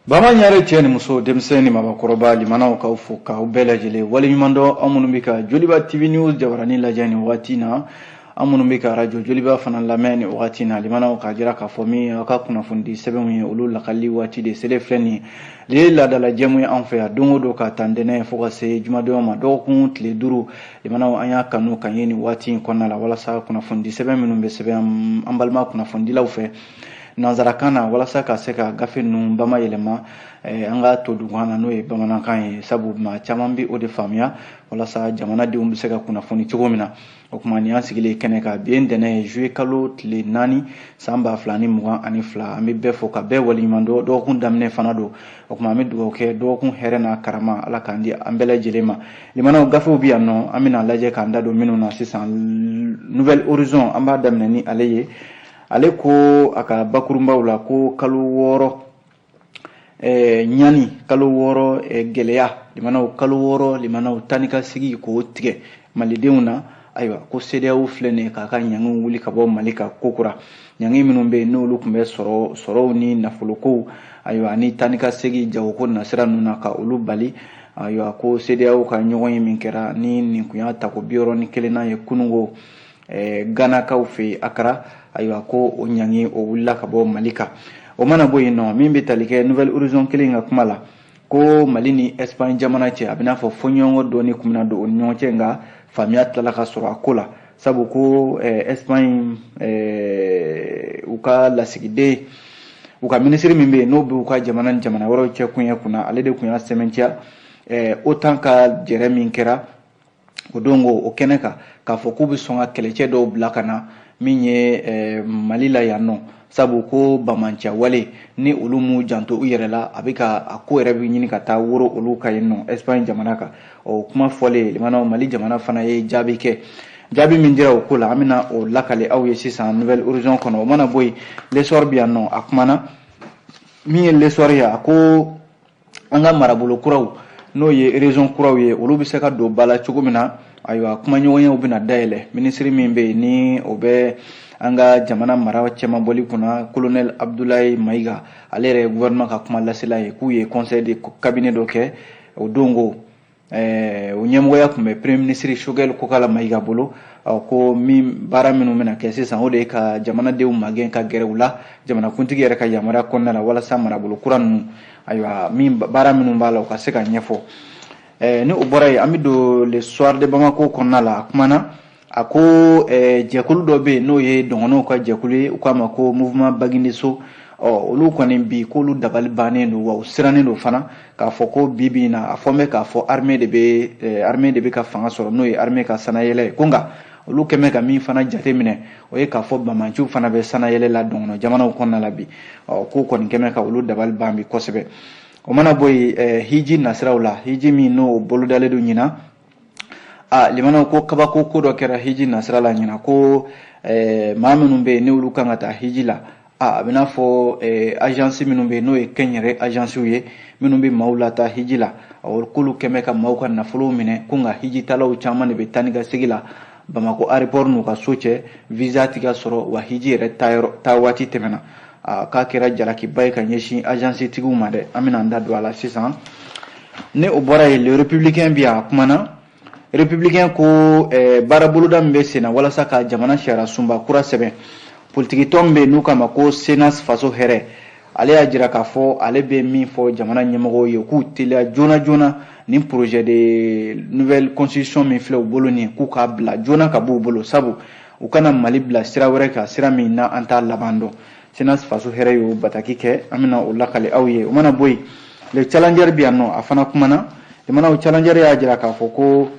Bama nyare tieni muso demseni mabakoroba limana ka ufu ka ubela jele wali nyumando amunubika Joliba TV News jawarani lajani watina amunubika radio Joliba fana lameni watina limana ka jira ka fomi ka kuna fundi sebemu ulu lakali wati de selefreni lela dala jemu anfe ya dongo do ka tandene foka se jumado ma do kun tle duru limana anya kanu kanyeni wati konna la wala sa kuna fundi sebemu numbe sebem ambalma kuna fundi lawfe nanzarakana wala sa ka se ka gafe nu bama yelema anga to dugana no e bamana kan sabu ma chamambi o de famia wala sa jamana de umbe se ka kuna foni chogomina o kuma ni asigile kene ka bien dene jouer kalo tle nani samba flani mugan ani fla ami be fo ka be wali mando do kun damne fanado o kuma mi dugo ke do kun herena karama ala kandi ambele jelema limana gafe bi anno amina laje ka ndado minuna sisan nouvelle horizon amba damne ni aleye ale ko aka bakurumba wala ko kalo woro nyani kalo woro geleya limana kalo woro limana tanika sigi ko tige malideuna aywa ko CEDEAO flene ka ka nyangu wuli ka bo malika kokura nyangi minumbe no lukumbe soro ni nafuluko aywa ni tanika sigi jawo ko nasira nuna ka ulubali aywa ko CEDEAO ka nyoyi minkera ni kunya ta ko bioro ni kelena ye kunungo gana kaufe akara aywa ko o nyangi o wulla ka bo malika o mana boy no min be talike nouvelle horizon kelinga kumala ko malini Espagne jamana ce abina fo fonyongo doni kumna do nyonche nga famia talaka soro akola sabu ko Espagne uka lasigide uka ministre mimbe no be uka jamana woro ce kunya kuna alede kunya sementia autant ka Jeremy Kera odongo okeneka ka fo kubi songa keleche do blakana minye malila yanno sabu ko bamancha wale ni ulumu janto uyerela abika ako erebi nyini kata woro uluka yenno Espagne jamana ka o kuma fole limana mali jamana fana ye jabi ke jabi minjira okula amina o lakale aw ye sisan nouvelle horizon kono mana boy lesor bianno akumana mi lesor ya ko anga marabulo kuraw no ye raison kuraw ye olu bi se ka do bala chugumina aywa kuma nyonya ubina daile ministry mimbe ni obe anga jamana marawa chema boli kuna colonel Abdoulaye Maiga alere gouvernement ka kuma lasila ye ku ye conseil de cabinet doke odongo unyemgo ya kuma premier ministre Shogel Kokala Maiga bolo ko mi bara minu mena kesi san ode ka jamana de magen ka gerewula jamana kuntigi yere ka yamara konna la wala samara bolo kuran aywa mi bara minu bala ka seka nyefo ni uboray amido le soir de Bamako konna la kumana ako jekulu dobe no ye dongono ka jekulu ko mako mouvement baginde so olu koni bi ko lu dabal bane no wa sirane no fana ka foko bibi na afome ka fo armée de be ka fanga soro no ye armée ka sanayele kunga olu keme ka mi fana jate mine o ye ka fo bamanchu fana be sanayele la dongono jamana konna la bi ko koni keme ka olu dabal bambi kosebe o mana boy hiji nasrawla hiji mi no boludale do nyina limana ko kabako ko do kera hiji nasrala nyina ko mamunu be ne ulu kangata hiji la abina fo agence minnu be no e kenyere agence ye minnu be maulata hiji la o kulu kemeka mauka na fulu mine kunga hiji talaw chama be taniga sigila Bamako airport nu ka soche visa tiga soro wa hiji re tawati temena ka kera jalaki bay ka nyeshi agence tigu made amina ndado ala 600 ne obora le républicain biya kumana républicain ko barabuluda mbe sena wala saka jamana shara sumba kura sebe politiki tombe nuka mako senas faso here ale ajira ka fo ale be mi fo jamana nyemago ye ku tila jona ni projet de nouvelle constitution mi fle boloni ku ka bla jona ka bu bolo sabu ukana mali bla sira wore ka sira mi na anta labando senas faso here yo bataki ke amina ulakale awye umana boy le challenger bi anno afana kumana de mana o challenger ya ajira ka fo ko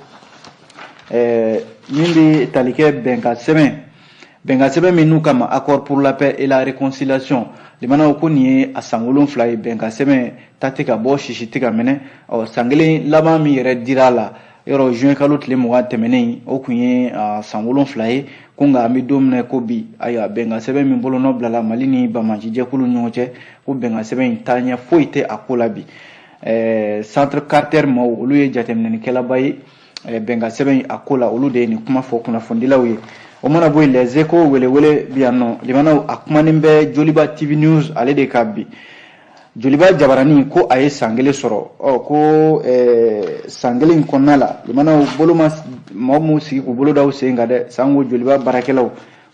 mindi talike benga sebe minu kama accord pour la paix et la réconciliation limana ko ni asangolon fly benga sebe tatika bo shishitika mene o sangele lama mi yere dirala yoro juin kalot le mo temene o kunye sangolon fly kunga mi domne ko bi aya benga sebe mi bolo no blala malini bamanji je kulu nyoche ko benga sebe tanya foite akola bi centre Carter mo oluye jatemne kala bayi benga sebe akola olude ni kuma fo kuna fondila wi o mana boy les échos wele biano limana akuma nimbe Joliba TV News ale de kabbi joliba jabarani ko aye sangele soro ko sangele konna la limana bolo mu sigi ko bolo daw senga de sango joliba barakelaw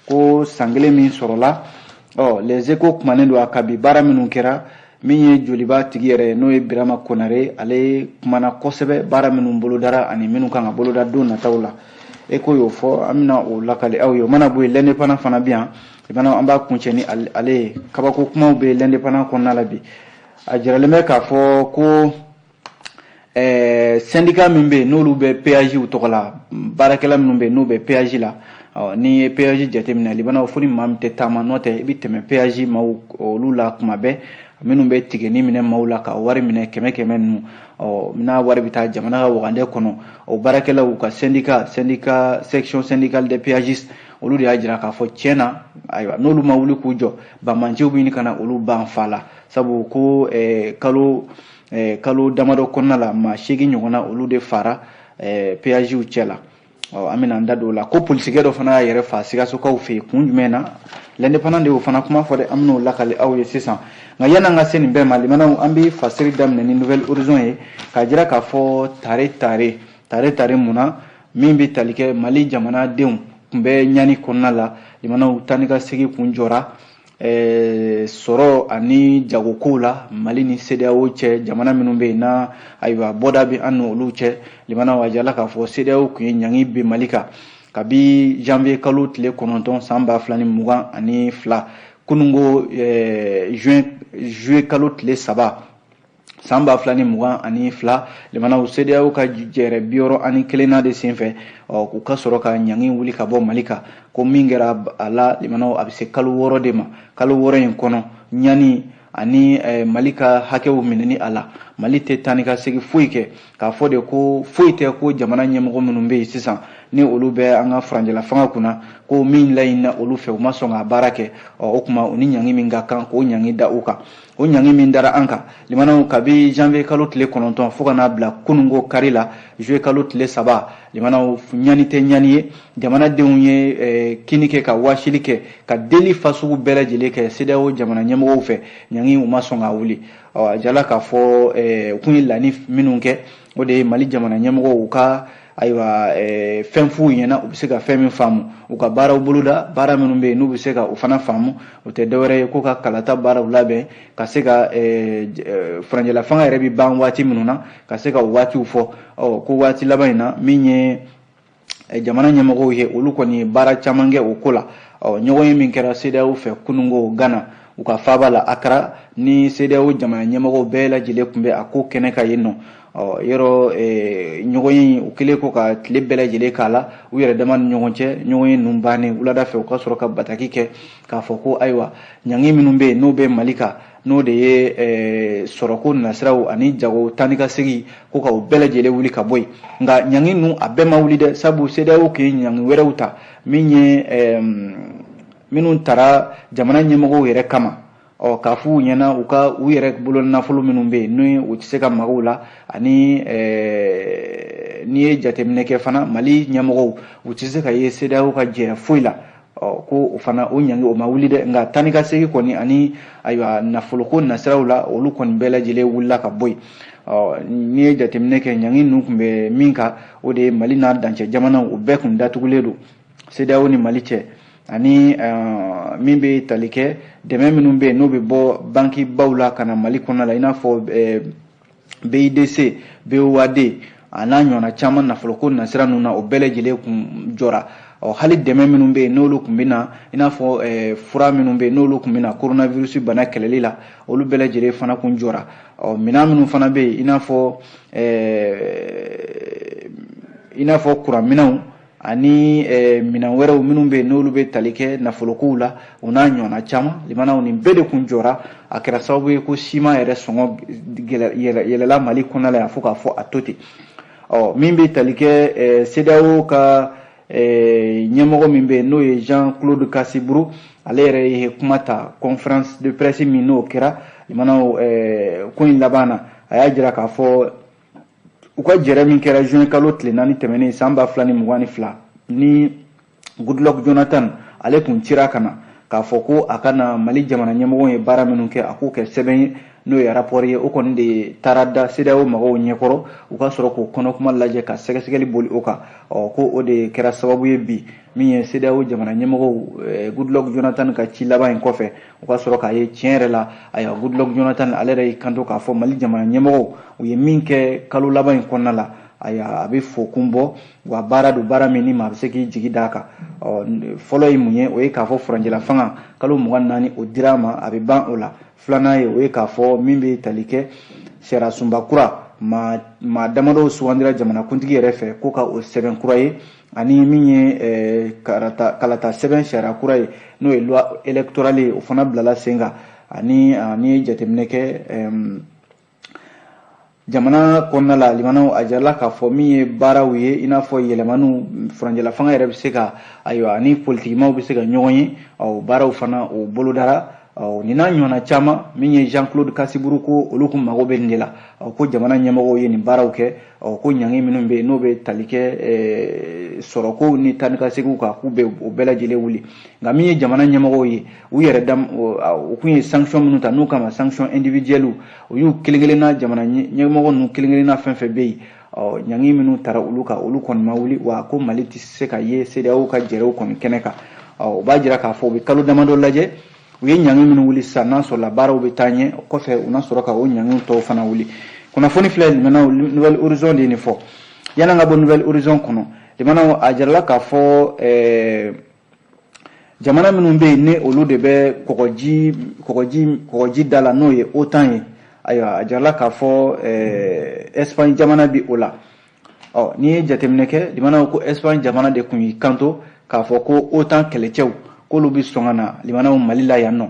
ko sangele min soro la les échos kumanen do akabi bara minun kera min ye joliba tigi yɛrɛ n'o ye Birama Konare ale kumana kosɛbɛ bara minnu bolodara ani minnu kan ka boloda don nataw la ko y'o fɔ an bɛna o lakale aw ye o mana bɔ yen l'indépendant fana bɛ yan ibana an b'a kuncɛ ni ale kabako kumaw bɛ l'indépendant kɔnɔna la bi a jiralen bɛ k'a fɔ ko syndicat min bɛ yen n'olu bɛ péage tɔgɔ la baarakɛla minnu bɛ yen n'u bɛ péage la ni ye péage jateminɛ libana fo ni maa min tɛ taama n'o tɛ i bɛ tɛmɛ péage maaw olu la kuma bɛɛ minnu bɛ tigɛni minɛ maaw la ka wari minɛ kɛmɛ kɛmɛ ninnu n'a wari bɛ taa jamana ka wagande kɔnɔ o baarakɛlaw ka syndicat section syndicale des péagistes olu de y'a jira k'a fɔ tiɲɛ na ayiwa n'olu ma wuli k'u jɔ banmanjew bɛ ɲini ka na olu ban fa la sabu ko kalo damadɔ kɔnɔna la maa 8 ɲɔgɔnna olu de fara péagiw cɛ la an bɛna an da don o la ko polisikɛ dɔ fana y'a yɛrɛ fa Sikasokaw fɛ yen kun jumɛn na l'indépendant de y'o fana kuma fɔ dɛ an bɛn'o lakale aw ye sisan nka yan'an ka se nin bɛɛ ma limanaw an bɛ fasiri daminɛ ni nouvelle horizon ye k'a jira k'a fɔ tare mun na min bɛ tali kɛ Mali jamanadenw tun bɛ ɲani kɔnɔna la limanaw taa ni ka segin kun jɔra sɔrɔ ani jagokow la Mali ni CEDEAO cɛ jamana minnu bɛ yen na ayiwa bɔda bɛ an n'olu cɛ limanaw a jala k'a fɔ CEDEAO kun ye ɲangi bin Mali kan kabi janvier kalo tile 9 san 2022 kunungo juillet kalo tile 3 san 2022 limanaw CEDEAO ka jɛrɛ 61 de senfɛ k'u ka sɔrɔ ka ɲangi wuli ka bɔ Mali kan ko min kɛra a la limanaw a bɛ se kalo 6 de ma kalo 6 in kɔnɔ ɲani ani Mali ka hakɛw minɛni a la Mali tɛ taa ni ka segin foyi kɛ k'a fɔ de ko foyi tɛ ko jamana ɲɛmɔgɔ minnu bɛ yen sisan ni olu bɛ an ka faranjɛla fanga kunna ko min laɲinina olu fɛ u ma sɔn ka baara kɛ o tuma u ni ɲangi min ka kan k'o ɲangi da u kan o ɲangi min dara an kan limanaw kabi janvier kalo tile 9 fo ka n'a bila kunungo kari la juillet kalo tile 3 limanaw ɲani tɛ ɲani ye jamanadenw ye kini kɛ ka wasili kɛ ka deli fasugu bɛɛ lajɛlen kɛ CEDEAO jamana ɲɛmɔgɔw fɛ ɲangi u ma sɔn ka wuli a jala k'a fɔ u kun ye lani minnu kɛ o de ye Mali jamana ɲɛmɔgɔw u ka ayiwa fɛn f'u ɲɛna u bɛ se ka fɛn min faamu u ka baaraw boloda baara minnu bɛ yen n'u bɛ se ka o fana faamu o tɛ dɔwɛrɛ ye ko ka kalata baaraw labɛn ka se ka faranjɛla fanga yɛrɛ bɛ ban waati minnu na ka se ka o waatiw fɔ ko waati laban in na min ye jamana ɲɛmɔgɔw ye olu kɔni ye baara caman kɛ o ko la ɲɔgɔn ye min kɛra CEDEAO fɛ kunungo Ghana u ka faaba la Accra ni CEDEAO jamana ɲɛmɔgɔw bɛɛ lajɛlen tun bɛ a ko kɛnɛ ka yen nɔ yɔrɔ ɲɔgɔn ye u kɛlen ko ka tile bɛɛ lajɛlen k'a la u yɛrɛ dama ni ɲɔgɔn cɛ ɲɔgɔn ye ninnu bannen wulada fɛ u ka sɔrɔ ka bataki kɛ k'a fɔ ko ayiwa ɲangi minnu bɛ yen n'o bɛ Mali kan n'o de ye sɔrɔko nasiraw ani jago taa ni ka segin ko ka u bɛɛ lajɛlen wuli ka bɔ yen nka ɲangi ninnu a bɛɛ ma wuli dɛ sabu CEDEAO tun ye ɲangi wɛrɛw ta min ye minnu taara jamana ɲɛmɔgɔw yɛrɛ kama k'a f'u ɲɛna u yɛrɛ bolo nafolo minnu bɛ yen n'o u tɛ se ka maga u la ani n'i ye jateminɛ kɛ fana Mali ɲɛmɔgɔw u tɛ se ka ye CEDEAO ka jɛrɛ foyi la ko o fana o ɲangi o ma wuli dɛ nka taa ni ka segin kɔni ani ayiwa nafoloko nasiraw la olu kɔni bɛɛ lajɛlen wulila ka bɔ yen n'i ye jateminɛ kɛ ɲangi ninnu tun bɛ min kan o de ye Mali n'a dancɛ jamanaw o bɛɛ tun datugulen don CEDEAO ni Mali cɛ ani min bɛ tali kɛ dɛmɛ minnu bɛ yen n'o bɛ bɔ banki baw la ka na Mali kɔnɔna la i n'a fɔ BIDC BOAD a n'a ɲɔgɔnna caman nafoloko nasira ninnu na o bɛɛ lajɛlen kun jɔra hali dɛmɛ minnu bɛ yen n'olu tun bɛ na i n'a fɔ fura minnu bɛ yen n'olu tun bɛ na coronavirus bana kɛlɛli la olu bɛɛ lajɛlen fana kun jɔra minɛn minnu fana bɛ yen i n'a fɔ kuranminɛnw ani minɛn wɛrɛw minnu bɛ yen n'olu bɛ tali kɛ nafolokow la o n'a ɲɔgɔnna caman limanaw nin bɛɛ de kun jɔra a kɛra sababu ye ko siman yɛrɛ sɔngɔ yɛlɛla Mali kɔnɔna la yan fo k'a fɔ a to ten min bɛ tali kɛ CEDEAO ka ɲɛmɔgɔ min bɛ yen n'o ye Jean-Claude Kassiburu ale yɛrɛ ye kuma ta conférence de presse min n'o kɛra limanaw ko in laban na a y'a jira k'a fɔ u ka jɛrɛ min kɛra juin kalo tile 4 tɛmɛnen san 2022 ni Goodluck Jonathan ale kun cira ka na k'a fɔ ko a kana Mali jamana ɲɛmɔgɔ ye baara minnu kɛ a k'o kɛ sɛbɛn ye n'o ye rapport ye o kɔni de taara da CEDEAO mɔgɔw ɲɛkɔrɔ u ka sɔrɔ k'o kɔnɔkuma lajɛ ka sɛgɛsɛgɛli boli o kan ko o de kɛra sababu ye bi min ye CEDEAO jamana ɲɛmɔgɔw Goodluck Jonathan ka ci laban in kɔfɛ u ka sɔrɔ k'a ye tiɲɛ yɛrɛ la ayiwa Goodluck Jonathan ale yɛrɛ y'i kanto k'a fɔ Mali jamana ɲɛmɔgɔw u ye min kɛ kalo laban in kɔnɔna la a bɛ fo kun bɔ wa baara do baara min ni maa bɛ se k'i jigi d'a kan fɔlɔ ye mun ye o ye k'a fɔ furanjɛla fanga kalo 24 o dira a ma a bɛ ban o la filanan ye o ye k'a fɔ min bɛ tali kɛ sariya sunba kura maa damadɔw sugandira jamanakuntigi yɛrɛ fɛ ko ka o sɛbɛn kura ye ani min ye kalata sɛbɛn sariya kura ye n'o ye loi électorale ye o fana bilala sen kan ani ye jateminɛ kɛ jamana kɔnɔna la limanaw a jarala k'a fɔ min ye baaraw ye i n'a fɔ yɛlɛmaniw furanjɛla fanga yɛrɛ bɛ se ka ayiwa ani politikimaw bɛ se ka ɲɔgɔn ye baaraw fana o bolodara nin n'a ɲɔgɔnna caman min ye Jean-Claude Kasiburu ko olu kun mago bɛ nin de la ko jamana ɲɛmɔgɔw ye nin baaraw kɛ ko ɲangi minnu bɛ yen n'o bɛ tali kɛ sɔrɔkow ni taa ni ka seginw kan k'u bɛ o bɛɛ lajɛlen wuli nka min ye jamana ɲɛmɔgɔw ye u yɛrɛ u kun ye sanction minnu ta n'u kama sanction individuelle u y'u kelen-kelenna jamana ɲɛmɔgɔ ninnu kelen-kelenna fɛn fɛn bɛ yen ɲangi minnu taara olu kan olu kɔni ma wuli wa ko Mali tɛ se ka ye CEDEAO ka jɛrɛw kɔni kɛnɛ kan o b'a jira k'a fɔ u bɛ kalo damadɔ lajɛ u ye ɲangi minnu wuli sisan n'a sɔrɔla baaraw bɛ taa ɲɛ o kɔfɛ u na sɔrɔ ka o ɲangi tɔw fana wuli kunnafoni filɛ limanaw Nouvelle Horizon de ye nin fɔ yan'an ka bɔ Nouvelle Horizon kɔnɔ limanaw a jarala k'a fɔ jamana minnu bɛ yen ni olu de bɛ kɔgɔji da la n'o ye OTAN ye ayiwa a jarala k'a fɔ Espagne jamana bi o la n'i ye jateminɛ kɛ limanaw ko Espagne jamana de kun y'i kanto k'a fɔ ko OTAN kɛlɛcɛw k'olu bɛ sɔn ka na limanaw Mali la yan nɔ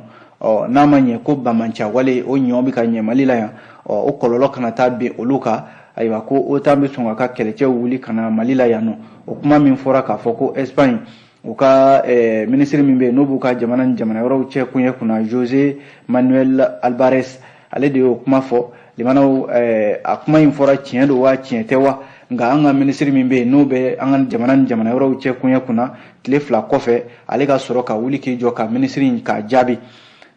n'a ma ɲɛ ko bamancia wale o ɲɔ bɛ ka ɲɛ Mali la yan o kɔlɔlɔ kana taa bin olu kan ayiwa ko OTAN bɛ sɔn ka ka kɛlɛcɛw wuli ka na Mali la yan nɔ o kuma min fɔra k'a fɔ ko Espagne u ka minisiri min bɛ yen n'o b'u ka jamana ni jamana wɛrɛw cɛ kuɲɛ kunna José Manuel Alvarez ale de y'o kuma fɔ limanaw a kuma in fɔra tiɲɛ don wa tiɲɛ tɛ wa nka an ka minisiri min bɛ yen n'o bɛ an ka jamana ni jamana wɛrɛw cɛ kuɲɛ kunna tile 2 kɔfɛ ale ka sɔrɔ ka wuli k'i jɔ ka minisiri in k'a jaabi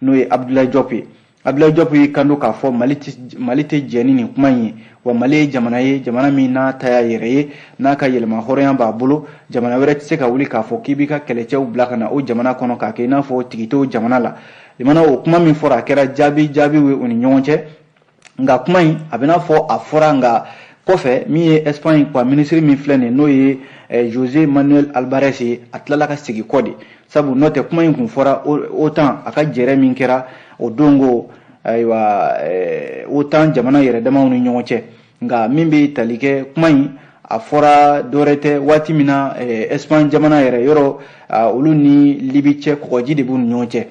n'o ye Abdoulaye Diop ye Abdoulaye Diop y'i kanto k'a fɔ Mali tɛ jɛ ni nin kuma in ye wa Mali ye jamana min n'a ta y'a yɛrɛ ye n'a ka yɛlɛma hɔrɔnya b'a bolo jamana wɛrɛ tɛ se ka wuli k'a fɔ k'i b'i ka kɛlɛcɛw bila ka na o jamana kɔnɔ k'a kɛ i n'a fɔ tigi t'o jamana la limana o kuma min fɔra a kɛra jaabiw ye u ni ɲɔgɔn cɛ nka kuma in a bɛ n'a fɔ a fɔra nka kɔfɛ min ye Espagne kwa minisiri min filɛ nin n'o ye José Manuel Alvarez ye a tilala ka segin kɔ de sabu n'o tɛ kuma in kun fɔra OTAN a ka jɛrɛ min kɛra o dongo ayiwa OTAN jamana yɛrɛ damaw ni ɲɔgɔn cɛ nka min bɛ tali kɛ kuma in a fɔra dɔwɛrɛ tɛ waati min na Espagne jamana yɛrɛ yɔrɔ olu ni Libi cɛ kɔgɔji de b'u ni ɲɔgɔn cɛ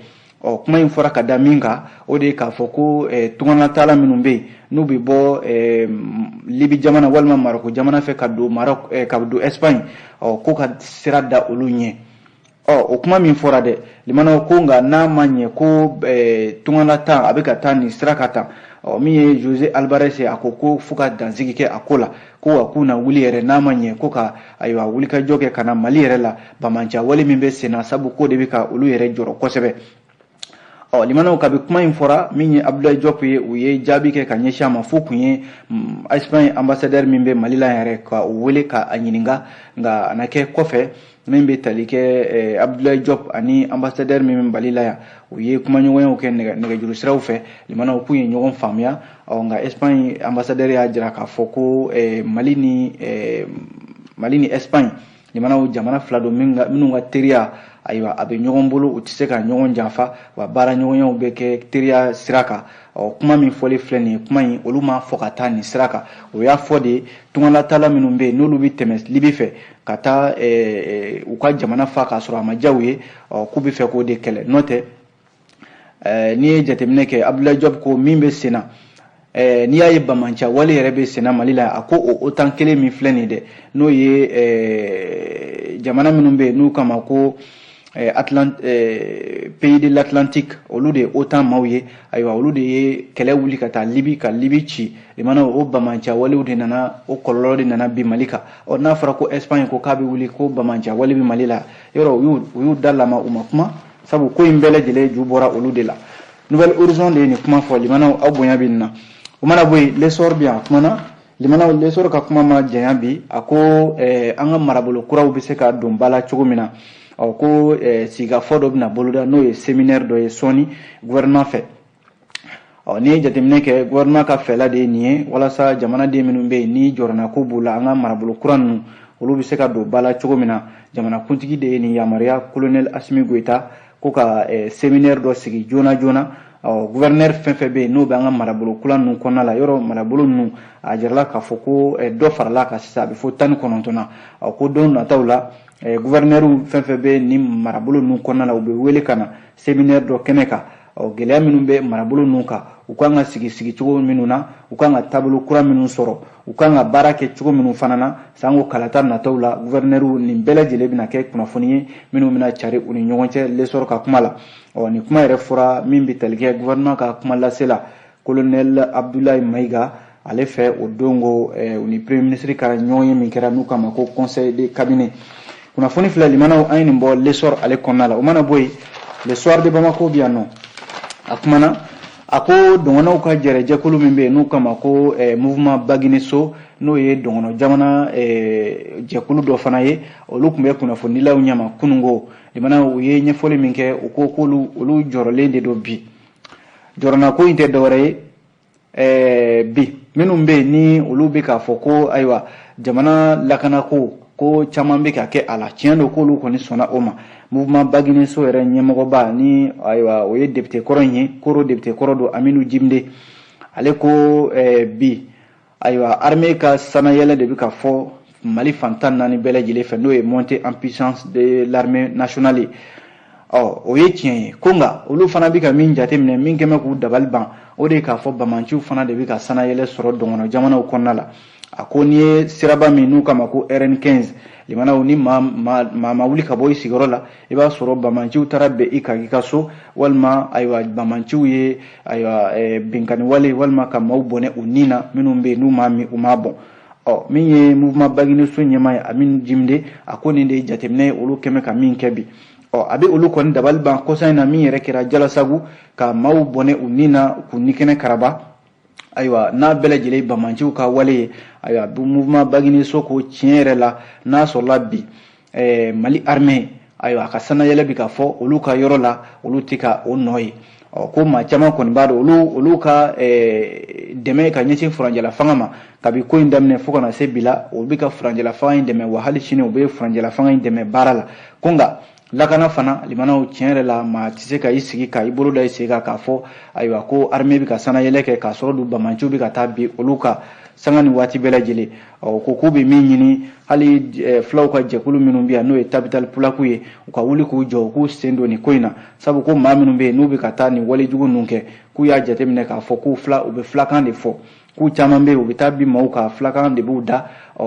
kuma in fɔra ka da min kan o de ye k'a fɔ ko tunganataala minnu bɛ yen n'u bɛ bɔ Libi jamana walima Maroko jamana fɛ ka don Espagne ko ka sira da olu ɲɛ o kuma min fɔra dɛ limanaw ko nka n'a ma ɲɛ ko tunganata a bɛ ka taa nin sira ka tan min ye José Alvarez a ko fo ka dansigi kɛ a ko la ko wa k'u na wuli yɛrɛ n'a ma ɲɛ ko ka ayiwa wulikajɔ kɛ ka na Mali yɛrɛ la bamancia wale min bɛ sen na sabu ko de bɛ ka olu yɛrɛ jɔrɔ kosɛbɛ limanaw kabi kuma in fɔra min ye Abdoulaye Diop ye u ye jaabi kɛ ka ɲɛsin a ma fo kun ye Espagne ambassadeur min bɛ Mali la yɛrɛ ka u wele ka a ɲininka nka a na kɛ kɔfɛ min bɛ tali kɛ Abdoulaye Diop ani ambassadeur min bɛ Mali la yan u ye kumaɲɔgɔnyaw kɛ nɛgɛjuru siraw fɛ limanaw k'u ye ɲɔgɔn faamuya nka Espagne ambassadeur y'a jira k'a fɔ ko Mali ni Espagne limanaw jamana fila don minnu ka teriya ayiwa a bɛ ɲɔgɔn bolo u tɛ se ka ɲɔgɔn janfa wa baara ɲɔgɔnyaw bɛ kɛ teriya sira kan kuma min fɔli filɛ nin ye kuma in olu ma fɔ ka taa nin sira kan o y'a fɔ de tunganataala minnu bɛ yen n'olu bɛ tɛmɛ Libi fɛ ka taa u ka jamana fa k'a sɔrɔ a ma diya u ye k'u bɛ fɛ k'o de kɛlɛ n'o tɛ n'i ye jateminɛ kɛ Abdoulaye Diop ko min bɛ sen na n'i y'a ye bamancia wale yɛrɛ bɛ sen na Mali la a ko o OTAN kelen min filɛ nin dɛ n'o ye jamana minnu bɛ yen n'u kama ko pays de l'Atlantique olu de ye OTAN maaw ye ayiwa olu de ye kɛlɛ wuli ka taa Libi ka Libi ci limanaw o bamancia walew de nana o kɔlɔlɔ de nana bi Mali kan n'a fɔra ko Espagne ko k'a bɛ wuli ko bamancia wale bɛ Mali la yɔrɔ u y'u da lama u ma kuma sabu ko in bele jele ju bora olu de la nouvelle horizon de ni kuma fo limana aw bonya binna o mana boy l'essor bien kuma na limana l'essor ka kuma ma janya bi ako an ga marabolo kuraw bi se ka don bala cogo mina ko siga fodo bina boluda no ye séminaire do ye soni gouvernement fait ni jateminɛ kɛ gouvernement ka fɛla de ni ye walasa jamana den minnu bɛ yen ni jɔrɔna ko b'u la an ka marabolo kura ninnu olu bɛ se ka don bala cogo min na jamana kuntigi de ye nin yamaruya colonel Asimi Goita ko ka séminaire dɔ sigi joona joona gouverneur fɛn fɛn bɛ yen n'o bɛ an ka marabolo kura ninnu kɔnɔna la yɔrɔ marabolo ninnu a jirala k'a fɔ ko dɔ farala kan sisan a bɛ fɔ 19 na ko don nataw la gouverneur fɛn fɛn bɛ nin marabolo ninnu kɔnɔna la u bɛ wele ka na séminaire dɔ kɛnɛ kan gɛlɛya minnu bɛ marabolo ninnu kan u kan ka sigi cogo minnu na u kan ka taabolo kura minnu sɔrɔ u kan ka baara kɛ cogo minnu fana na sanko kalata nataw la gouverneur nin bɛɛ lajɛlen bɛna kɛ kunnafoni ye minnu bɛna cari u ni ɲɔgɔn cɛ l'essor ka kuma la nin kuma yɛrɛ fɔra min bɛ tali kɛ gouvernement ka kuma lase la colonel Abdoulaye Maïga ale fɛ o dongo u ni premier ministre ka ɲɔgɔn ye min kɛra n'u k'a ma ko conseil de cabinet kunnafoni filɛ limanaw an ye nin bɔ l'essor ale kɔnɔna la o mana bɔ yen le soir de Bamako bi yan nɔ a kumana a ko dɔngɔnɔw ka jɛrɛjɛkulu min bɛ yen n'u kama ko mouvement Bagineso n'o ye dɔngɔnɔ jamana jɛkulu dɔ fana ye olu tun bɛ kunnafonidilaw ɲɛma kunungo limana u ye ɲɛfɔli min kɛ u ko k'olu jɔrɔlen de don bi jɔrɔna ko in tɛ dɔwɛrɛ ye bi minnu bɛ yen ni olu bɛ k'a fɔ ko ayiwa jamana lakanako ko caman bɛ ka kɛ a la tiɲɛ don k'olu kɔni sɔnna o ma mouvement Bagineso yɛrɛ ɲɛmɔgɔba ni ayiwa o ye député kɔrɔ in ye koro député kɔrɔ don Aminu Jimde ale ko bi ayiwa armée ka sanayɛlɛ de bɛ ka fɔ Mali fantan naani bɛɛ lajɛlen fɛ n'o ye montée en puissance de l'armée nationale o ye tiɲɛ ye ko nka olu fana bɛ ka min jateminɛ min kɛmɛ k'u dabali ban o de ye k'a fɔ bamanciw fana de bɛ ka sanayɛlɛ sɔrɔ dɔngɔnɔ jamanaw kɔnɔna la a ko n'i ye siraba min n'u kama ko RN15 limanaw ni maa ma wuli ka bɔ i sigiyɔrɔ la i b'a sɔrɔ bamanciw taara bɛn i kan i ka so walima ayiwa bamanciw ye ayiwa binkani wale walima ka maaw bɔnɛ u ni na minnu bɛ yen n'u m'a min u m'a bɔn min ye mouvement Bagineso ɲɛmaa ye Aminu Jimde a ko nin de ye jateminɛ ye olu kɛmɛ ka min kɛ bi a bɛ olu kɔni dabali ban kɔsa in na min yɛrɛ kɛra Jalasagu ka maaw bɔnɛ u ni na k'u ni kɛnɛ karaba ayiwa n'a bɛɛ lajɛlen bamanciw ka wale ye ayiwa mouvement Bagineso ko tiɲɛ yɛrɛ la n'a sɔrɔla bi Mali armée ayiwa a ka sanayɛlɛ bɛ ka fɔ olu ka yɔrɔ la olu tɛ ka o nɔ ye ko maa caman kɔni b'a dɔn olu ka dɛmɛ ka ɲɛsin furanjɛla fanga ma kabi ko in daminɛ fo kana se bi la olu bɛ ka furanjɛla fanga in dɛmɛ wa hali sini u bɛ furanjɛla fanga in dɛmɛ baara la ko nka lakana fana limanaw tiɲɛ yɛrɛ la maa tɛ se ka i sigi ka i bolo da i sen kan k'a fɔ ayiwa ko armée bɛ ka sanayɛlɛ kɛ k'a sɔrɔ don bamanciw bɛ ka taa bi olu ka sanga ni waati bɛɛ lajɛlen ko k'u bɛ min ɲini hali fulaw ka jɛkulu minnu bɛ yan n'o ye Tabital Pulaku ye u ka wuli k'u jɔ u k'u sen don nin ko in na sabu ko maa minnu bɛ yen n'u bɛ ka taa nin walejugu ninnu kɛ k'u y'a jateminɛ k'a fɔ k'u u bɛ filakan de fɔ k'u caman bɛ yen u bɛ taa bin maaw ka filakan de b'u da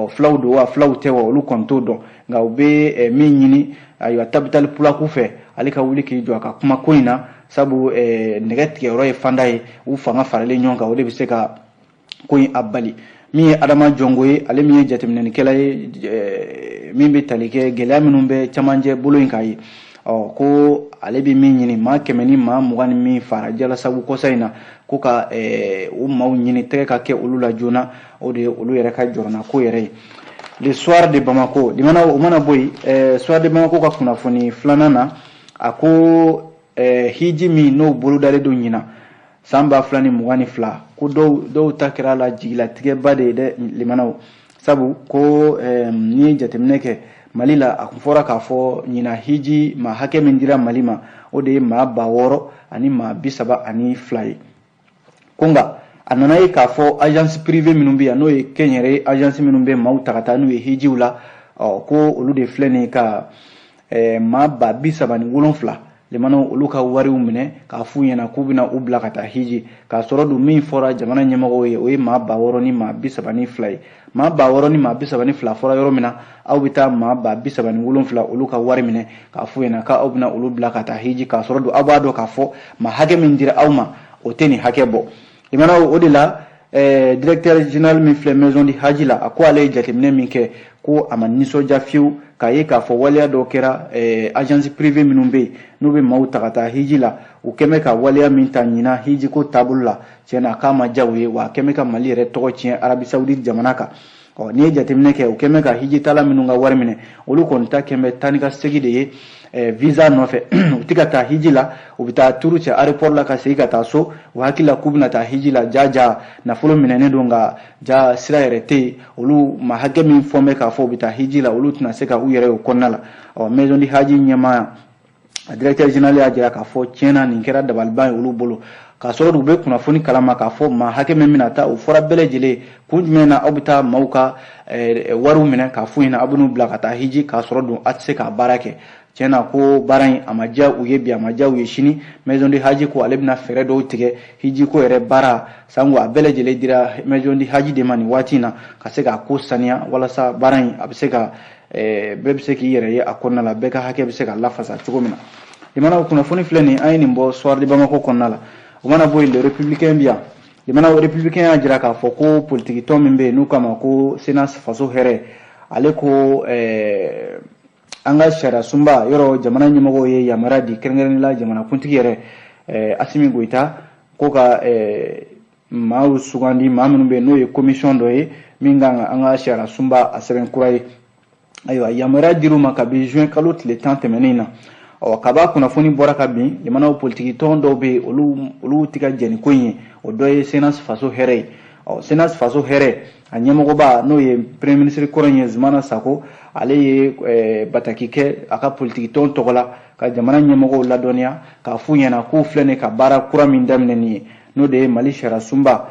fulaw don wa fulaw tɛ wa olu kɔni t'o dɔn nka u bɛ min ɲini ayiwa Tabital Pulaku fɛ ale ka wuli k'i jɔ a ka kuma ko in na sabu nɛgɛ tigɛyɔrɔ ye fanda ye u fanga faralen ɲɔgɔn kan o de bɛ se ka ko in a bali min ye Adama Jɔngo ye ale min ye jateminɛlikɛla ye min bɛ tali kɛ gɛlɛya minnu bɛ camancɛ bolo in kan ye ko ale bɛ min ɲini maa 100 ni maa 20 ni min fara Jalasagu kɔsa in na ko ka o maaw ɲini tɛgɛ ka kɛ olu la joona o de ye olu yɛrɛ ka jɔrɔna ko yɛrɛ ye le soir de Bamako limana o mana bɔ yen soir de Bamako ka kunnafoni filanan na a ko hiji min n'o bolodalen don ɲina san 2022 ko dɔw ta kɛra la jigilatigɛba de ye dɛ limanaw sabu ko ni ye jateminɛ kɛ Mali la a kun fɔra k'a fɔ ɲina hiji maa hakɛ min dira Mali ma o de ye maa 600 ani maa 32 ye ko nka a nana ye k'a fɔ agence privée minnu bɛ yan n'o ye kɛnyɛrɛ agence minnu bɛ maaw ta ka taa n'u ye hijiw la ko olu de filɛ nin ka maa 37 limanaw olu ka wariw minɛ k'a f'u ɲɛna k'u bɛna u bila ka taa hiji k'a sɔrɔ don min fɔra jamana ɲɛmɔgɔw ye o ye maa 600 ni maa 32 ye maa 600 ni maa 32 fɔra yɔrɔ min na aw bɛ taa maa 37 olu ka wari minɛ k'a f'u ɲɛna k'aw bɛna olu bila ka taa hiji k'a sɔrɔ don aw b'a dɔn k'a fɔ maa hakɛ min dira aw ma o tɛ nin hakɛ bɔ limanaw o de la directeur général min filɛ maison di haji la a ko ale ye jateminɛ min kɛ ko a ma nisɔndiya fiyewu k'a ye k'a fɔ waleya dɔ kɛra agence privée minnu bɛ yen n'u bɛ maaw ta ka taa hiji la u kɛmɛ ka waleya min ta ɲina hiji ko taabolo la tiɲɛna k'a ma diya u ye wa a kɛmɛ ka mali yɛrɛ tɔgɔ tiɲɛ arabi saoudite jamana kan n'i ye jateminɛ kɛ u kɛmɛ ka hiji tala minnu ka wari minɛ olu kɔni ta kɛmɛ taa ni ka segin de ye visa nɔfɛ u tɛ ka taa hiji la u bɛ taa turu cɛ aéroport la ka segin ka taa so u hakili la k'u bɛna taa hiji la ja nafolo minɛnen don nka ja sira yɛrɛ tɛ yen olu ma hakɛ min fɔ bɛ k'a fɔ u bɛ taa hiji la olu tɛna se ka u yɛrɛ o kɔnɔna la maison di haji ɲɛmaa a directeur général y'a jira k'a fɔ tiɲɛna nin kɛra dabaliban ye olu bolo k'a sɔrɔ u bɛ kunnafoni kalama k'a fɔ maa hakɛ min bɛna taa u fɔra bɛɛ lajɛlen kun jumɛn na aw bɛ taa maaw ka wariw minɛ k'a f'u ɲɛna aw bɛ n'u bila ka taa hiji k'a sɔrɔ dun a tɛ se k'a baara kɛ tiɲɛna ko baara in a ma diya u ye bi a ma diya u ye sini maison di haji ko ale bɛna fɛɛrɛ dɔw tigɛ hiji ko yɛrɛ baara sanko a bɛɛ lajɛlen dira maison di haji de ma nin waati in na ka se k'a ko saniya walasa baara in a bɛ se ka bɛɛ bɛ se k'i yɛrɛ ye a kɔnɔna la bɛɛ ka hakɛ bɛ se ka lafasa cogo min na limana kunnafoni filɛ nin an ye nin bɔ soir de Bamako kɔnɔna la o mana bɔ yen le républicain bi yan limana o républicain y'a jira k'a fɔ ko politique tɔn min bɛ yen n'u k'a ma ko Sénas faso hɛrɛ ale ko an ka sariya sunba yɔrɔ jamana ɲɛmɔgɔw ye yamaruya di kɛrɛnkɛrɛnnenya la jamanakuntigi yɛrɛ Asimi Goita ko ka maaw sugandi maa minnu bɛ yen n'o ye commission dɔ ye min kan ka an ka sariya sunba a sɛbɛn kura ye ayiwa yamaruya dir'u ma kabi juin kalo tile 10 tɛmɛnen na kaba kunnafoni bɔra ka bin jamana politiki tɔn dɔw bɛ olu tɛ ka jɛn ni ko in ye o dɔ ye Sénas faso hɛrɛ ye Sénas faso hɛrɛ a ɲɛmɔgɔba n'o ye premier ministre kɔrɔ ye Zumana Sako ale ye bataki kɛ a ka politiki tɔn tɔgɔ la ka jamana ɲɛmɔgɔw ladɔnniya k'a f'u ɲɛna k'u filɛ nin ka baara kura min daminɛ nin ye n'o de ye Mali sariya sunba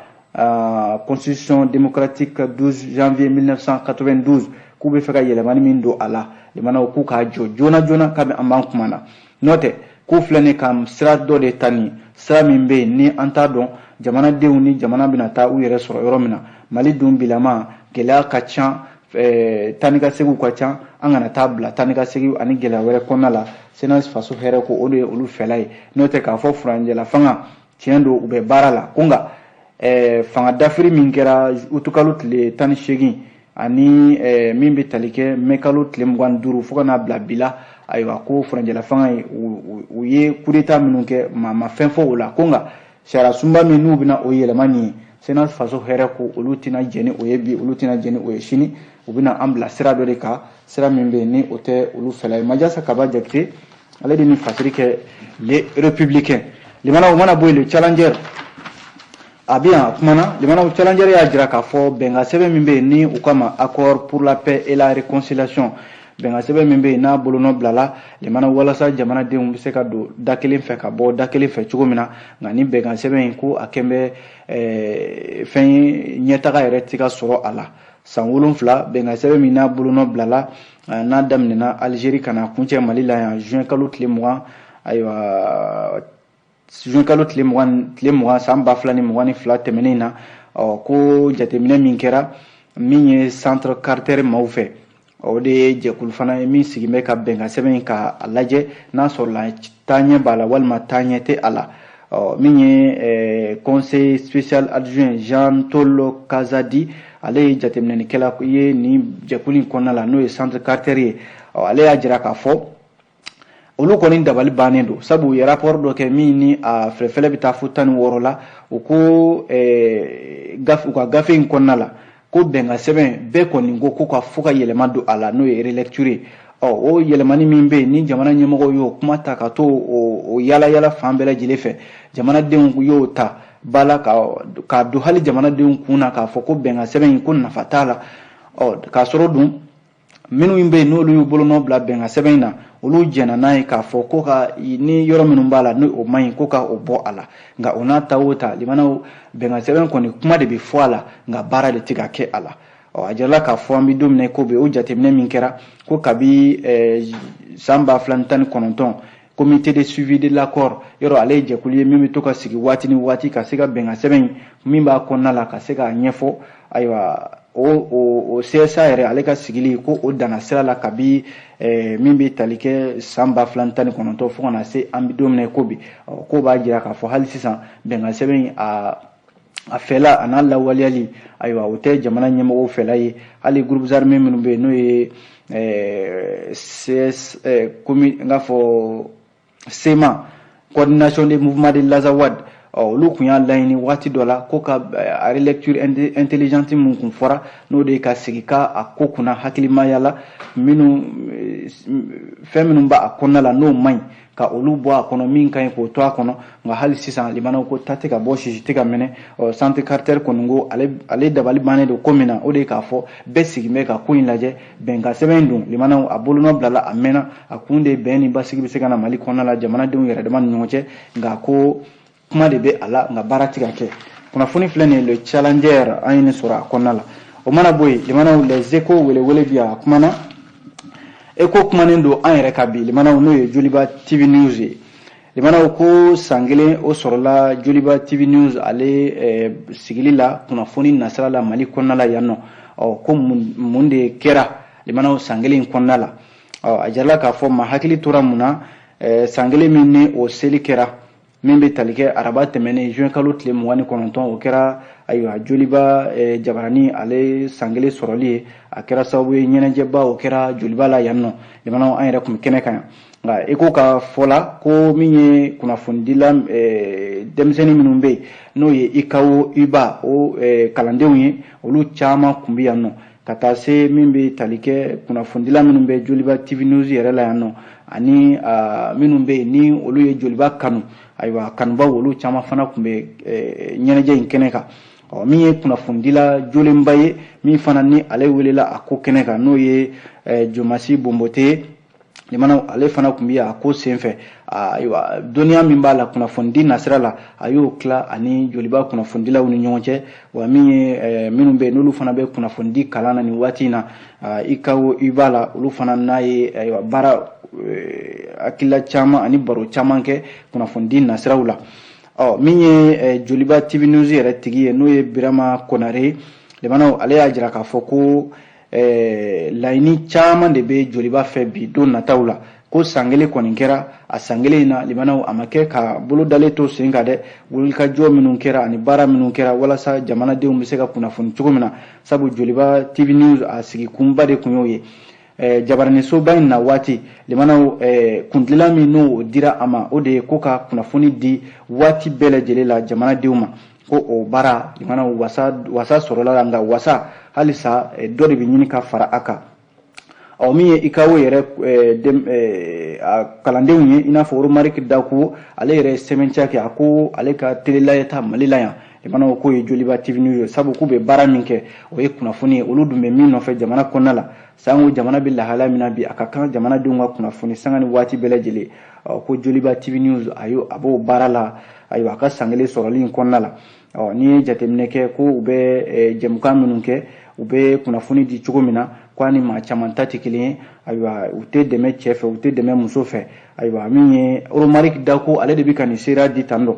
constitution démocratique 12 janvier 1992 k'u bɛ fɛ ka yɛlɛmani min don a la limanaw k'u k'a jɔ joona joona kabi an b'an kuma na n'o tɛ k'u filɛ nin ka sira dɔ de ta nin sira min bɛ yen ni an t'a dɔn jamanadenw ni jamana bɛna taa u yɛrɛ sɔrɔ yɔrɔ min na Mali dun bilama gɛlɛya ka ca tani ka segiw ka ca an kana taa bila tani ka segiw ani gɛlɛya wɛrɛ kɔnɔna la Sénas faso hɛrɛ ko o de ye olu fɛla ye n'o tɛ k'a fɔ furanjɛla fanga tiɲɛ don u bɛ baara la ko nka fanga dafiri min kɛra utukalo tile 18 ani min bɛ tali kɛ mɛkalo tile 25 fo ka n'a bila bi la ayiwa ko furanjɛla fanga ye u ye coup d'état minnu kɛ ma fɛn fɔ o la ko nka sariya sunba min n'u bɛna o yɛlɛma nin ye Sénas faso hɛrɛ ko olu tɛna jɛn ni o ye bi olu tɛna jɛn ni o ye sini u bɛna an bila sira dɔ de kan sira min bɛ yen ni o tɛ olu fɛla ye Majasa Kaba Jakite ale de ni fasiri kɛ les républicains limana o mana bɔ yen le challenger a bɛ yan kumana limana challenger y'a jira k'a fɔ bɛnkan sɛbɛn min bɛ yen ni u kama accord pour la paix et la réconciliation bɛnkan sɛbɛn min bɛ yen n'a bolonɔ bilala limana walasa jamanadenw bɛ se ka don da kelen fɛ ka bɔ da kelen fɛ cogo min na nka ni bɛnkan sɛbɛn in ko a kɛn bɛ fɛn ye ɲɛtaga yɛrɛ tɛ ka sɔrɔ a la san 7 bɛnkan sɛbɛn min n'a bolonɔ bilala n'a daminɛna Algérie kana kuncɛ Mali la yan juin kalo tile 20 ayiwa juin kalo tile 20 san 2022 tɛmɛnen na ko jateminɛ min kɛra min ye centre Carter maaw fɛ o de ye jɛkulu fana ye min sigi bɛ ka bɛnkan sɛbɛn k'a lajɛ n'a sɔrɔla taaɲɛ b'a la walima taaɲɛ tɛ a la min ye conseil spécial adjoint Jean Tolo Kazadi ale ye jateminɛlikɛla ye nin jɛkulu in kɔnɔna la n'o ye centre Carter ye ale y'a jira k'a fɔ olu kɔni dabali bannen don sabu u ye rapport dɔ kɛ min ni a fɛlɛfɛlɛ bɛ taa fo 16 la u ko u ka gafe in kɔnɔna la ko bɛnkan sɛbɛn bɛɛ kɔni ko ka fo ka yɛlɛma don a la n'o ye relecture ye o yɛlɛmani min bɛ yen ni jamana ɲɛmɔgɔw y'o kuma ta ka to o yala yala fan bɛɛ lajɛlen fɛ jamanadenw y'o ta bala ka don hali jamanadenw kun na k'a fɔ ko bɛnkan sɛbɛn in ko nafa t'a la k'a sɔrɔ dun minnu bɛ yen n'olu y'u bolonɔ bila bɛnkan sɛbɛn in na olu jɛnna n'a ye k'a fɔ ko ka ni yɔrɔ minnu b'a la ni o man ɲi ko ka o bɔ a la nka o n'a ta o ta limanaw bɛnkan sɛbɛn kɔni kuma de bɛ fɔ a la nka baara de tɛ ka kɛ a la a jirala k'a fɔ an bɛ don min na ko bɛ o jateminɛ min kɛra ko kabi san 2019 comité de suivi de l'accord yɔrɔ ale ye jɛkulu ye min bɛ to ka sigi waati ni waati ka se ka bɛnkan sɛbɛn min b'a kɔnɔna la ka se k'a ɲɛfɔ ayiwa o CSA yɛrɛ ale ka sigili ko o danna sira la kabi min bɛ tali kɛ san 2019 fo ka na se an bɛ don min na ko bi ko b'a jira k'a fɔ hali sisan bɛnkan sɛbɛn a fɛla a n'a lawaleyali ayiwa o tɛ jamana ɲɛmɔgɔw fɛla ye hali groupes armés minnu bɛ yen n'o ye CS komi n k'a fɔ SEMA coordination des mouvements de l'Azawad olu kun y'a laɲini waati dɔ la ko ka a relecture intelligente mun kun fɔra n'o de ye ka sigi ka a ko kunna hakilimaya la minnu fɛn minnu b'a a kɔnɔna la n'o man ɲi ka olu bɔ a kɔnɔ min ka ɲi k'o to a kɔnɔ nka hali sisan limanaw ko ta tɛ ka bɔ sisi tɛ ka minɛ santé carter kɔni ko ale dabali bannen don ko min na o de ye k'a fɔ bɛɛ sigin bɛ ka ko in lajɛ bɛnkan sɛbɛn dun limanaw a bolonɔ bilala a mɛnna a kun de bɛn ni basigi bɛ se ka na Mali kɔnɔna la jamanadenw yɛrɛ dama ni ɲɔgɔn cɛ nka ko kuma de bɛ a la nka baara tɛ ka kɛ kunnafoni filɛ nin ye le challenger an ye nin sɔrɔ a kɔnɔna la o mana bɔ yen limanaw les échos welewele bi a kumana Eko kumanen don an yɛrɛ ka bi limanaw n'o ye Joliba TV News ye limanaw ko san kelen o sɔrɔla Joliba TV News ale sigili la kunnafoni nasira la Mali kɔnɔna la yan nɔ ko mun de kɛra limanaw san kelen kɔnɔna la a jarala k'a fɔ ma hakili tora mun na san kelen min ni o seli kɛra min bɛ tali kɛ araba tɛmɛnen juin kalo tile 29 o kɛra ayiwa Joliba Jabarani ale san kelen sɔrɔli ye a kɛra sababu ye ɲɛnajɛba o kɛra Joliba la yan nɔ limanaw an yɛrɛ kun kɛnɛ kan nka Eko ka fɔ la ko min ye kunnafonidila denmisɛnnin minnu bɛ yen n'o ye ICAO IBA o kalandenw ye olu caman kun bɛ yan nɔ ka taa se min bɛ tali kɛ kunnafonidila minnu bɛ Joliba TV News yɛrɛ la yan nɔ ani minnu bɛ yen ni olu ye Joliba kanu ayiwa kanubaw olu caman fana kun bɛ ɲɛnajɛ in kɛnɛ kan min ye kunnafonidila jolenba ye min fana ni ale welela a ko kɛnɛ kan n'o ye Jomasi Bonbote limanaw ale fana kun bɛ a ko senfɛ ayiwa dɔnniya min b'a la kunnafonidi nasira la a y'o tila ani Joliba kunnafonidilaw ni ɲɔgɔn cɛ wa min ye minnu bɛ yen n'olu fana bɛ kunnafonidi kalan na nin waati in na ICAO IBA la olu fana n'a ye ayiwa baara hakilila caman ani baro caman kɛ kunnafonidi nasiraw la min ye Joliba TV News yɛrɛ tigi ye n'o ye Birama Konare limanaw ale y'a jira k'a fɔ ko laɲini caman de bɛ Joliba fɛ bi don nataw la ko san kelen kɔni kɛra a san kelen in na limanaw a ma kɛ ka bolo dalen to sen kan dɛ wulikajɔ minnu kɛra ani baara minnu kɛra walasa jamanadenw bɛ se ka kunnafoni cogo min na sabu Joliba TV News a sigi kunba de kun y'o ye jabaranisoba in na waati limanaw kundilan min n'o dira a ma o de ye ko ka kunnafoni di waati bɛɛ lajɛlen la jamanadenw ma ko o baara limanaw wasa sɔrɔla la nka wasa halisa dɔ de bɛ ɲini ka fara a kan min ye ICAO yɛrɛ kalandenw ye i n'a fɔ Romaric Daku ale yɛrɛ sɛbɛntiya kɛ a ko ale ka telelayɛta Mali la yan limanaw k'o ye Joliba TV News sabu k'u bɛ baara min kɛ o ye kunnafoni ye olu dun bɛ min nɔfɛ jamana kɔnɔna la sango jamana bɛ lahala min na bi a ka kan jamanadenw ka kunnafoni sanga ni waati bɛɛ lajɛlen ko Joliba TV News a b'o baara la ayiwa a ka san kelen sɔrɔli in kɔnɔna la n'i ye jateminɛ kɛ ko u bɛ jɛmukan minnu kɛ u bɛ kunnafoni di cogo min na ko ani maa caman ta tɛ kelen ye ayiwa u tɛ dɛmɛ cɛ fɛ u tɛ dɛmɛ muso fɛ ayiwa min ye Romaric Daku ale de bɛ ka nin seereya di tan dɔ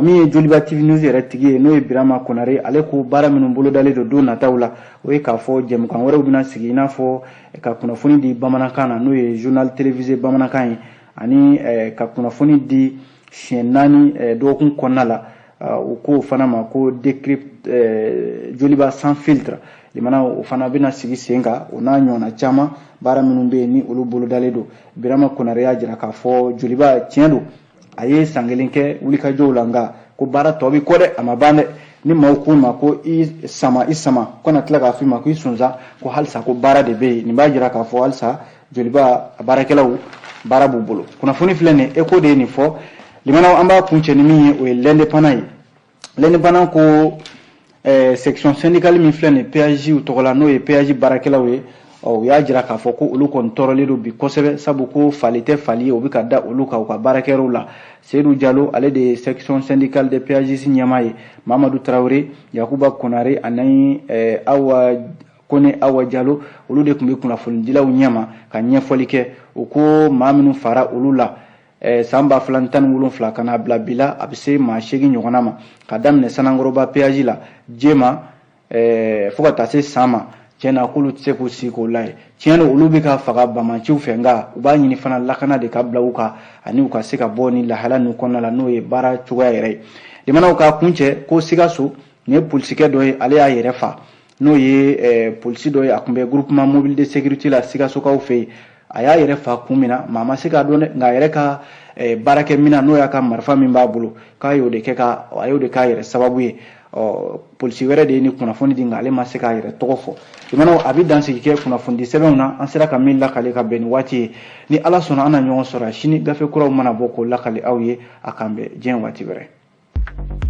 min ye Joliba TV News yɛrɛ tigi ye n'o ye Birama Konare ale ko baara minnu bolodalen don nataw la o ye k'a fɔ jɛmukan wɛrɛw bɛna sigi i n'a fɔ ka kunnafoni di bamanankan na n'o ye journal télévisé bamanankan ye ani ka kunnafoni di siɲɛ 4 dɔgɔkun kɔnɔna la u k'o fana ma ko décrypte Joliba sans filtre limanaw o fana bɛna sigi sen kan o n'a ɲɔgɔnna caman baara minnu bɛ yen ni olu bolodalen don Birama Konare y'a jira k'a fɔ Joliba tiɲɛ don a ye san kelen kɛ wulikajɔw la nka ko baara tɔ bɛ kɔ dɛ a ma ban dɛ ni maaw k'u ma ko i sama ko na tila k'a f'i ma ko i sonsan ko halisa ko baara de bɛ yen nin b'a jira k'a fɔ halisa Joliba a baarakɛlaw baara b'u bolo kunnafoni filɛ nin Eko de ye nin fɔ limanaw an b'a kun cɛ ni min ye o ye l'indépendant ye l'indépendant ko section syndicale min filɛ nin PAJ u tɔgɔ la n'o ye PAJ baarakɛlaw ye u y'a jira k'a fɔ ko olu kɔni tɔɔrɔlen don bi kosɛbɛ sabu ko fali tɛ fali ye o bɛ ka da olu kan u ka baarakɛyɔrɔw la Seydou Diallo ale de ye section syndicale de PAJC ɲɛmaa ye Mamadou Traoré Yakuba Konare ani Kone Awa Diallo olu de tun bɛ kunnafonidilaw ɲɛma ka ɲɛfɔli kɛ u ko maa minnu fara olu la san 2017 ka n'a bila bi la a bɛ se maa 8 ɲɔgɔnna ma ka daminɛ Sanangɔrɔba PAJ la Jema fo ka taa se san ma tiɲɛna k'olu tɛ se k'u sigi k'o layɛ tiɲɛna olu bɛ ka faga bamaciw fɛ nka u b'a ɲini fana lakana de ka bila u kan ani u ka se ka bɔ ni lahala ninnu kɔnɔna la n'o ye baara cogoya yɛrɛ ye limanaw k'a kun cɛ ko Sikaso ni ye polisikɛ dɔ ye ale y'a yɛrɛ fa n'o ye polisi dɔ ye a tun bɛ groupement mobile de sécurité la Sikasokaw fɛ yen a y'a yɛrɛ fa kun min na maa ma se k'a dɔn dɛ nka a yɛrɛ ka baarakɛ mina n'o y'a ka marifa min b'a bolo k'a y'o de k'a yɛrɛ sababu ye polisi wɛrɛ de ye ni kunnafoni di nka ale ma se k'a yɛrɛ tɔgɔ fɔ jamanaw a bɛ dansigi kɛ kunnafoni sɛbɛnw na an sera ka min lakale ka bɛn ni waati ye ni ala sɔnna an na ɲɔgɔn sɔrɔ sini gafe kuraw mana bɔ k'o lakale aw ye a kan bɛn diɲɛ waati wɛrɛ